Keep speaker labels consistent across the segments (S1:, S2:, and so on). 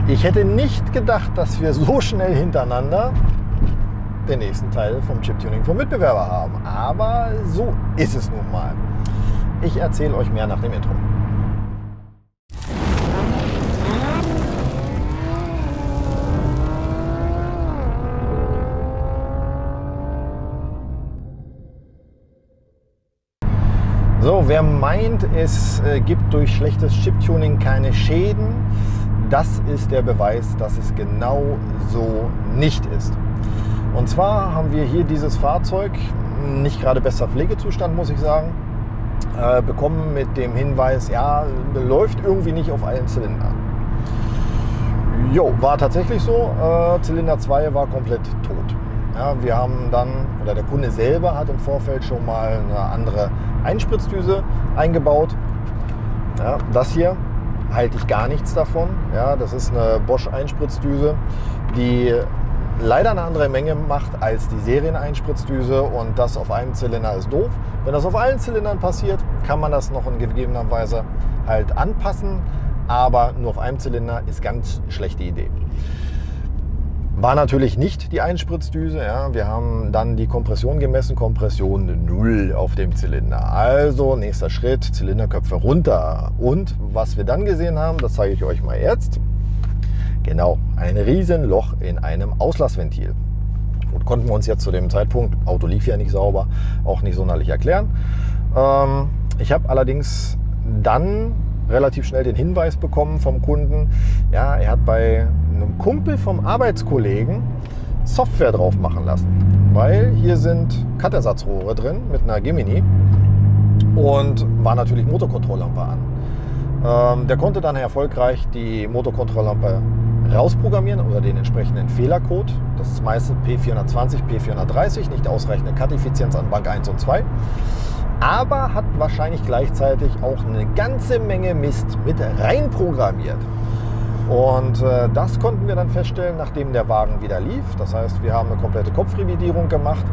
S1: Ich hätte nicht gedacht, dass wir so schnell hintereinander den nächsten Teil vom Chiptuning vom Mitbewerber haben. Aber so ist es nun mal. Ich erzähle euch mehr nach dem Intro. So, wer meint, es gibt durch schlechtes Chiptuning keine Schäden, das ist der Beweis, dass es genau so nicht ist. Und zwar haben wir hier dieses Fahrzeug, nicht gerade bester Pflegezustand, muss ich sagen, bekommen mit dem Hinweis, ja, läuft irgendwie nicht auf allen Zylindern. Jo, war tatsächlich so. Zylinder 2 war komplett tot. Ja, wir haben dann, oder der Kunde selber hat im Vorfeld schon mal eine andere Einspritzdüse eingebaut. Ja, das hier halte ich gar nichts davon. Ja, das ist eine Bosch Einspritzdüse, die leider eine andere Menge macht als die Serien-Einspritzdüse, und das auf einem Zylinder ist doof. Wenn das auf allen Zylindern passiert, kann man das noch in gegebener Weise halt anpassen, aber nur auf einem Zylinder ist ganz schlechte Idee. War natürlich nicht die Einspritzdüse. Ja. Wir haben dann die Kompression gemessen, Kompression 0 auf dem Zylinder. Also nächster Schritt, Zylinderköpfe runter. Und was wir dann gesehen haben, das zeige ich euch mal jetzt. Genau, ein riesen Loch in einem Auslassventil. Und konnten wir uns jetzt zu dem Zeitpunkt, Auto lief ja nicht sauber, auch nicht sonderlich erklären. Ich habe allerdings dann relativ schnell den Hinweis bekommen vom Kunden, ja, er hat bei einem Kumpel vom Arbeitskollegen Software drauf machen lassen, weil hier sind Cuttersatzrohre drin mit einer Gemini und war natürlich Motorkontrolllampe an. Der konnte dann erfolgreich die Motorkontrolllampe rausprogrammieren oder den entsprechenden Fehlercode. Das ist meistens P420, P430, nicht ausreichende Cut-Effizienz an Bank 1 und 2. Aber hat wahrscheinlich gleichzeitig auch eine ganze Menge Mist mit rein programmiert. Und das konnten wir dann feststellen, nachdem der Wagen wieder lief. Das heißt, wir haben eine komplette Kopfrevidierung gemacht.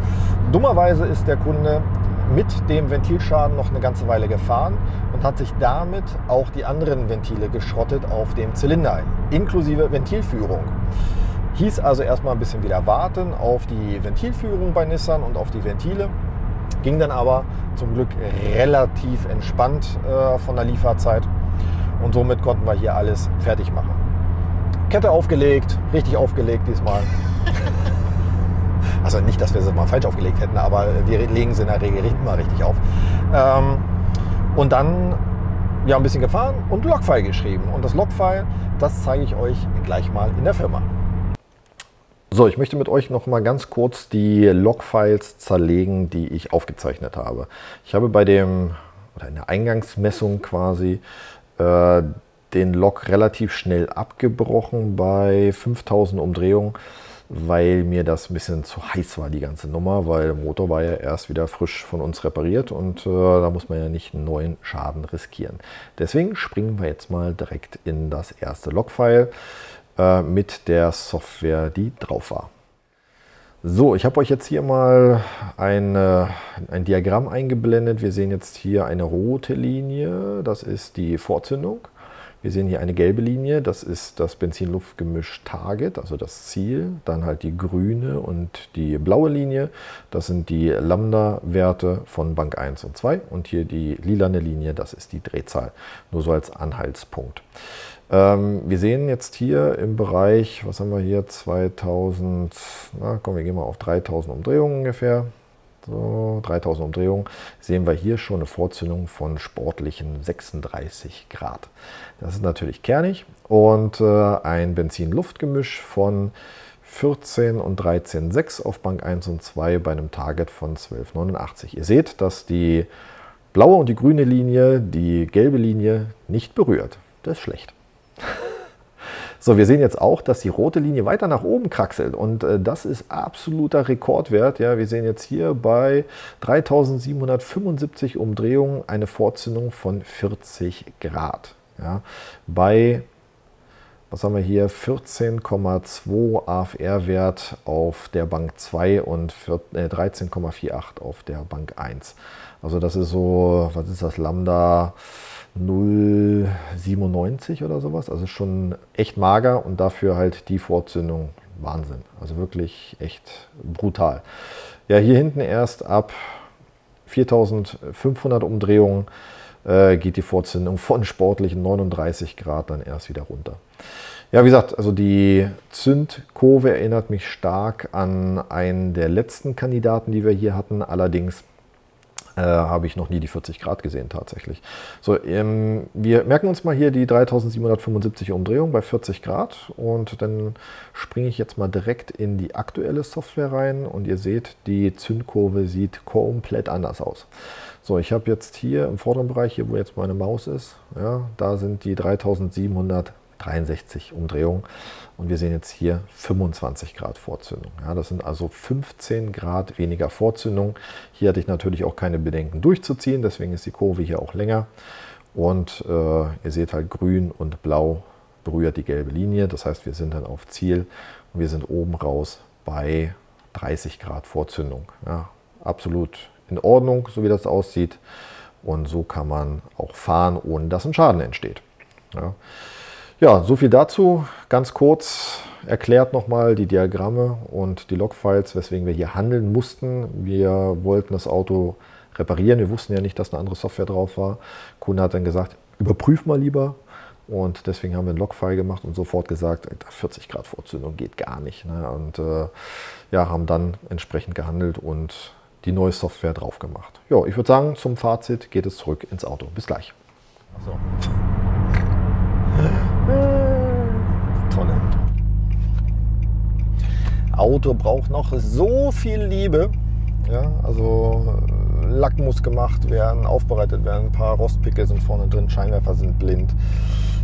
S1: Dummerweise ist der Kunde mit dem Ventilschaden noch eine ganze Weile gefahren und hat sich damit auch die anderen Ventile geschrottet auf dem Zylinder, inklusive Ventilführung. Hieß also erstmal ein bisschen wieder warten auf die Ventilführung bei Nissan und auf die Ventile. Ging dann aber zum Glück relativ entspannt von der Lieferzeit, und somit konnten wir hier alles fertig machen. Kette aufgelegt, richtig aufgelegt diesmal. Also nicht, dass wir sie mal falsch aufgelegt hätten, aber wir legen sie in der Regel immer richtig auf. Und dann ja, ein bisschen gefahren und Logfile geschrieben. Und das Logfile, das zeige ich euch gleich mal in der Firma. So, ich möchte mit euch noch mal ganz kurz die Logfiles zerlegen, die ich aufgezeichnet habe. Ich habe bei dem, oder in der Eingangsmessung quasi, den Log relativ schnell abgebrochen bei 5000 Umdrehungen, weil mir das ein bisschen zu heiß war, die ganze Nummer, weil der Motor war ja erst wieder frisch von uns repariert und da muss man ja nicht einen neuen Schaden riskieren. Deswegen springen wir jetzt mal direkt in das erste Logfile mit der Software, die drauf war. So, ich habe euch jetzt hier mal ein Diagramm eingeblendet. Wir sehen jetzt hier eine rote Linie, das ist die Vorzündung. Wir sehen hier eine gelbe Linie, das ist das Benzin-Luft-Gemisch Target, also das Ziel. Dann halt die grüne und die blaue Linie, das sind die Lambda-Werte von Bank 1 und 2. Und hier die lilane Linie, das ist die Drehzahl, nur so als Anhaltspunkt. Wir sehen jetzt hier im Bereich, was haben wir hier, 2000, na komm, wir gehen mal auf 3000 Umdrehungen ungefähr. So, 3000 Umdrehungen, sehen wir hier schon eine Vorzündung von sportlichen 36 Grad. Das ist natürlich kernig, und ein Benzin-Luft-Gemisch von 14 und 13,6 auf Bank 1 und 2 bei einem Target von 12,89. Ihr seht, dass die blaue und die grüne Linie die gelbe Linie nicht berührt. Das ist schlecht. So, wir sehen jetzt auch, dass die rote Linie weiter nach oben kraxelt, und das ist absoluter Rekordwert. Ja, wir sehen jetzt hier bei 3775 Umdrehungen eine Vorzündung von 40 Grad. Ja, bei Was haben wir hier? 14,2 AFR-Wert auf der Bank 2 und 13,48 auf der Bank 1. Also das ist so, was ist das, Lambda 0,97 oder sowas. Also schon echt mager und dafür halt die Vorzündung Wahnsinn. Also wirklich echt brutal. Ja, hier hinten erst ab 4500 Umdrehungen geht die Vorzündung von sportlichen 39 Grad dann erst wieder runter. Ja, wie gesagt, also die Zündkurve erinnert mich stark an einen der letzten Kandidaten, die wir hier hatten. Allerdings habe ich noch nie die 40 Grad gesehen tatsächlich. So, wir merken uns mal hier die 3775 Umdrehungen bei 40 Grad und dann springe ich jetzt mal direkt in die aktuelle Software rein und ihr seht, die Zündkurve sieht komplett anders aus. So, ich habe jetzt hier im vorderen Bereich, hier wo jetzt meine Maus ist, ja, da sind die 3763 Umdrehungen und wir sehen jetzt hier 25 Grad Vorzündung. Ja, das sind also 15 Grad weniger Vorzündung. Hier hatte ich natürlich auch keine Bedenken durchzuziehen, deswegen ist die Kurve hier auch länger. Und ihr seht halt grün und blau berührt die gelbe Linie. Das heißt, wir sind dann auf Ziel und wir sind oben raus bei 30 Grad Vorzündung. Ja, absolut in Ordnung, so wie das aussieht. Und so kann man auch fahren, ohne dass ein Schaden entsteht. Ja. Ja, so viel dazu. Ganz kurz erklärt nochmal die Diagramme und die Logfiles, weswegen wir hier handeln mussten. Wir wollten das Auto reparieren. Wir wussten ja nicht, dass eine andere Software drauf war. Der Kunde hat dann gesagt, überprüf mal lieber. Und deswegen haben wir ein Logfile gemacht und sofort gesagt, 40 Grad Vorzündung geht gar nicht. Ne? Und ja, haben dann entsprechend gehandelt und die neue Software drauf gemacht. Ja, ich würde sagen, zum Fazit geht es zurück ins Auto. Bis gleich. So. Tolle. Auto braucht noch so viel Liebe. Ja, also Lack muss gemacht werden, aufbereitet werden, ein paar Rostpickel sind vorne drin, Scheinwerfer sind blind.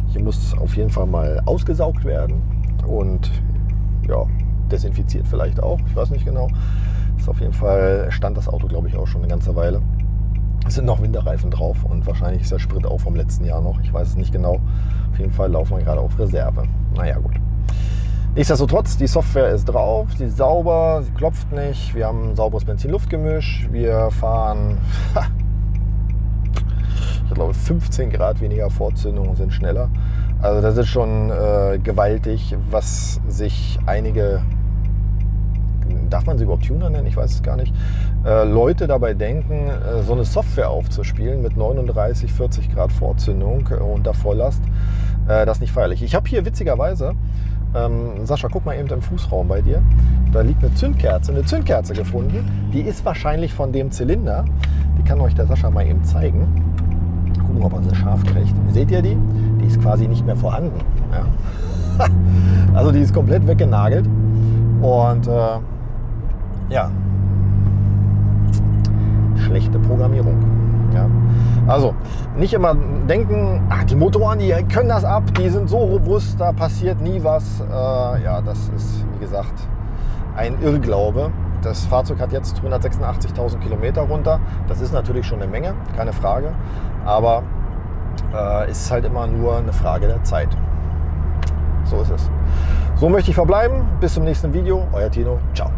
S1: Hier muss auf jeden Fall mal ausgesaugt werden und ja, desinfiziert vielleicht auch, ich weiß nicht genau. Ist auf jeden Fall, stand das Auto glaube ich auch schon eine ganze Weile. Es sind noch Winterreifen drauf und wahrscheinlich ist der Sprit auch vom letzten Jahr noch. Ich weiß es nicht genau. Auf jeden Fall laufen wir gerade auf Reserve. Naja, gut. Nichtsdestotrotz, die Software ist drauf, sie ist sauber, sie klopft nicht. Wir haben ein sauberes Benzin-Luft-Gemisch. Wir fahren, ich glaube, 15 Grad weniger Vorzündung und sind schneller. Also das ist schon gewaltig, was sich einige, darf man sie überhaupt Tuner nennen? Ich weiß es gar nicht. Leute dabei denken, so eine Software aufzuspielen mit 39, 40 Grad Vorzündung unter Volllast, das ist nicht feierlich. Ich habe hier witzigerweise, Sascha, guck mal eben im Fußraum bei dir, da liegt eine Zündkerze gefunden. Die ist wahrscheinlich von dem Zylinder. Die kann euch der Sascha mal eben zeigen. Gucken, ob er sie scharf kriegt. Seht ihr die? Die ist quasi nicht mehr vorhanden. Ja. Also die ist komplett weggenagelt. Und ja, schlechte Programmierung. Ja. Also nicht immer denken, ach, die Motoren, die können das ab, die sind so robust, da passiert nie was. Ja, das ist, wie gesagt, ein Irrglaube. Das Fahrzeug hat jetzt 186.000 Kilometer runter. Das ist natürlich schon eine Menge, keine Frage. Aber es ist halt immer nur eine Frage der Zeit. So ist es. So möchte ich verbleiben. Bis zum nächsten Video. Euer Tino. Ciao.